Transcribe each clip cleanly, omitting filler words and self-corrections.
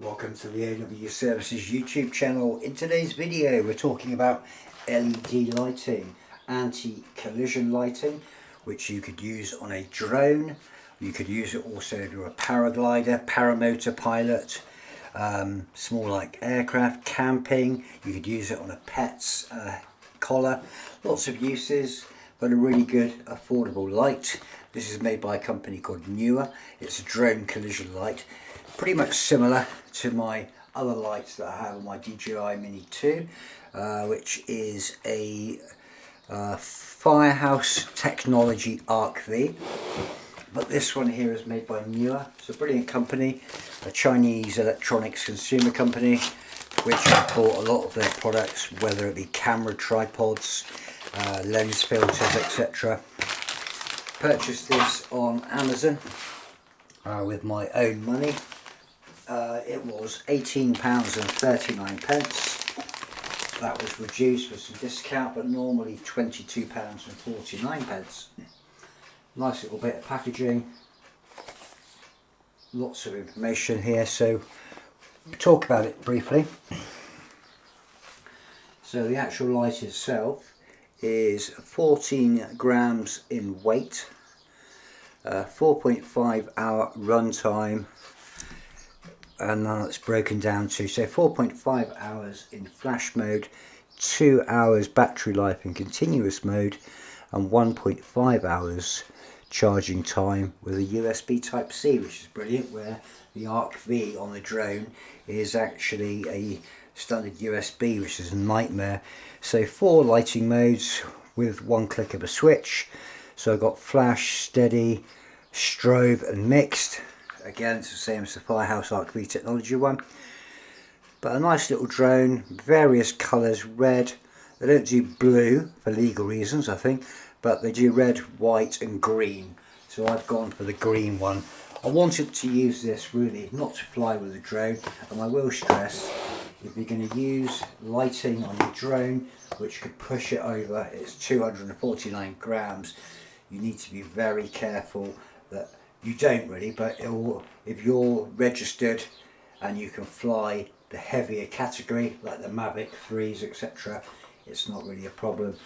Welcome to the AW Services YouTube channel. In today's video we're talking about LED lighting, anti-collision lighting, which you could use on a drone. You could use it also if you're a paraglider, paramotor pilot, small like aircraft, camping. You could use it on a pet's collar. Lots of uses, but a really good affordable light. This is made by a company called Neewer. It's a drone collision light, pretty much similar to my other lights that I have on my DJI Mini 2, which is a Firehouse Technology Arc V. But this one here is made by Neewer. It's a brilliant company, a Chinese electronics consumer company, which I bought a lot of their products, whether it be camera tripods, lens filters, etc. Purchased this on Amazon with my own money. It was £18.39. That was reduced with some discount, but normally £22.49. Nice little bit of packaging, lots of information here, so we'll talk about it briefly. So the actual light itself is 14 grams in weight, 4.5 hour runtime, and now it's broken down to 4.5 hours in flash mode, 2 hours battery life in continuous mode, and 1.5 hours charging time with a USB type C, which is brilliant, where the Arc V on the drone is actually a standard USB, which is a nightmare. So 4 lighting modes with one click of a switch. So I've got flash, steady, strobe and mixed. Again, it's the same as the Firehouse Arc V technology one. But a nice little drone, various colours, red. They don't do blue for legal reasons, I think, but they do red, white and green. So I've gone for the green one. I wanted to use this really not to fly with a drone, and I will stress, if you're going to use lighting on your drone, which could push it over, it's 249 grams, you need to be very careful that you don't really, but if you're registered and you can fly the heavier category, like the Mavic 3s, etc., it's not really a problem.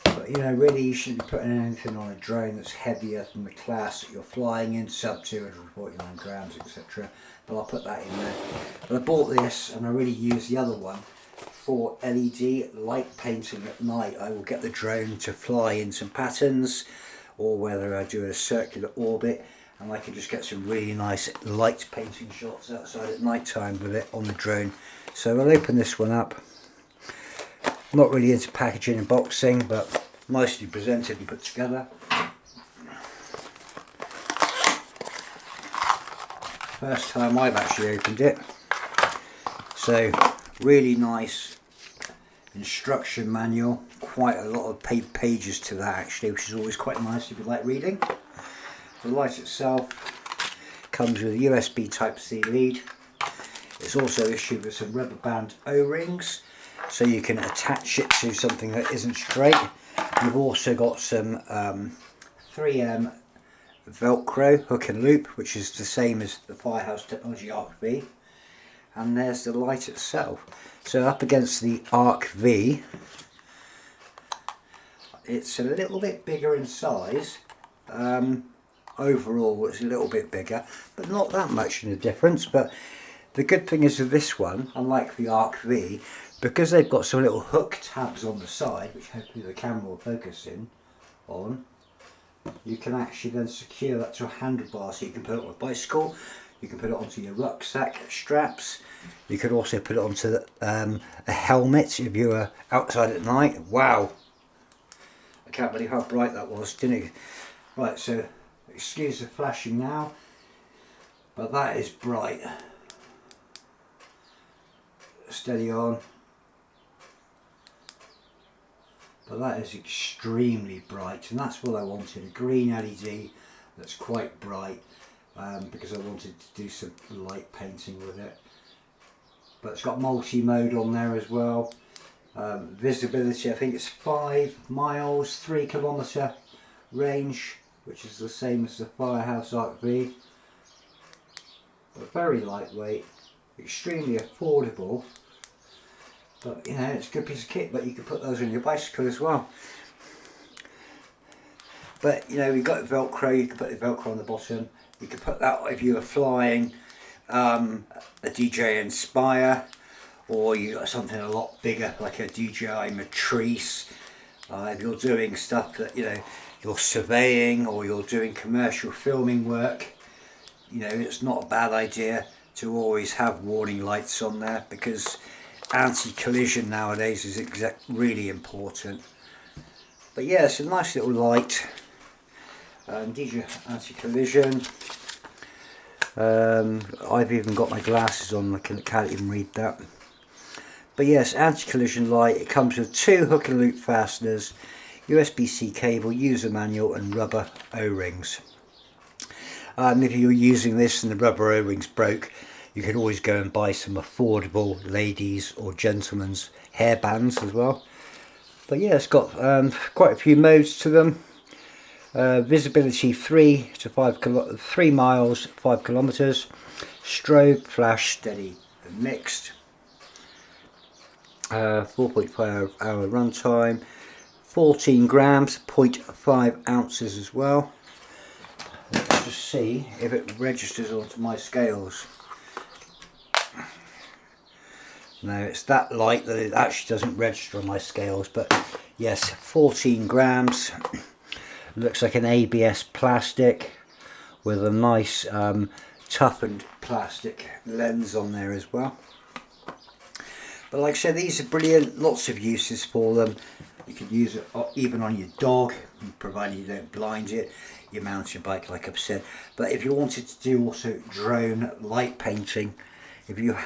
But you know, really you shouldn't be putting anything on a drone that's heavier than the class that you're flying in, sub 249 grams, etc. But I'll put that in there. But I bought this and I really use the other one for LED light painting at night. I will get the drone to fly in some patterns, or whether I do a circular orbit, and I can just get some really nice light painting shots outside at night time with it on the drone. So I'll open this one up. I'm not really into packaging and boxing, but nicely presented and put together. First time I've actually opened it. So really nice instruction manual, quite a lot of pages to that actually, which is always quite nice if you like reading. The light itself comes with a USB type C lead. It's also issued with some rubber band O-rings, so you can attach it to something that isn't straight. You've also got some 3M velcro hook and loop, which is the same as the Firehouse Technology Arc V. And there's the light itself. So up against the Arc V, it's a little bit bigger in size. Overall it's a little bit bigger, but not that much in a difference. But the good thing is with this one, unlike the Arc V, because they've got some little hook tabs on the side, which hopefully the camera will focus in on, you can actually then secure that to a handlebar, so you can put it on a bicycle, you can put it onto your rucksack straps, you could also put it onto a helmet if you were outside at night. Wow, I can't believe how bright that was, didn't it? Right, so excuse the flashing now, but that is bright. Steady on. But that is extremely bright, and that's what I wanted, a green LED that's quite bright, because I wanted to do some light painting with it. But it's got multi-mode on there as well. Visibility, I think it's 5 miles, 3 kilometre range, which is the same as the Firehouse Arc V. But very lightweight, extremely affordable, but you know, it's a good piece of kit. But you can put those on your bicycle as well. But you know, we've got velcro. You can put the velcro on the bottom. You can put that if you were flying a DJI Inspire, or you got something a lot bigger like a DJI Matrice. If you're doing stuff that, you know, you're surveying or you're doing commercial filming work, you know, it's not a bad idea to always have warning lights on there, because anti-collision nowadays is really important. But yeah, it's a nice little light. DJI anti-collision. I've even got my glasses on, I can't even read that. But yes, anti-collision light. It comes with 2 hook and loop fasteners, USB-C cable, user manual and rubber O-rings. If you're using this and the rubber O-rings broke, you can always go and buy some affordable ladies or gentlemen's hairbands as well. But yeah, it's got quite a few modes to them. Visibility 3 miles, 5 kilometers. Strobe, flash, steady and mixed. 4.5 hour runtime. 14 grams, 0.5 ounces as well. Let's just see if it registers onto my scales. No, it's that light that it actually doesn't register on my scales, but yes, 14 grams. Looks like an ABS plastic with a nice toughened plastic lens on there as well. But like I said, these are brilliant, lots of uses for them. You could use it even on your dog, provided you don't blind it. You mount your bike, like I've said. But if you wanted to do also drone light painting, if you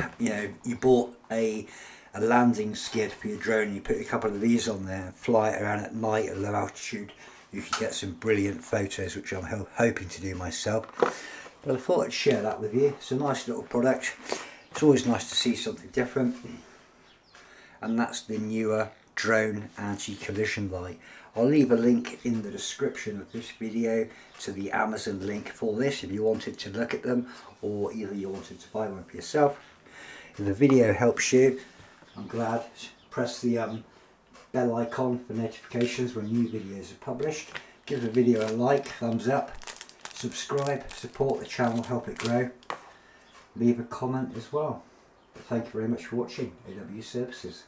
bought a landing skid for your drone and you put a couple of these on there and fly it around at night at low altitude, you could get some brilliant photos, which I'm hoping to do myself. But I thought I'd share that with you. It's a nice little product. It's always nice to see something different. And that's the neewer drone anti-collision light. I'll leave a link in the description of this video to the Amazon link for this if you wanted to look at them, or either you wanted to buy one for yourself. If the video helps you, I'm glad. Press the bell icon for notifications when new videos are published. Give the video a like, thumbs up, subscribe, support the channel, help it grow. Leave a comment as well. But thank you very much for watching AW Services.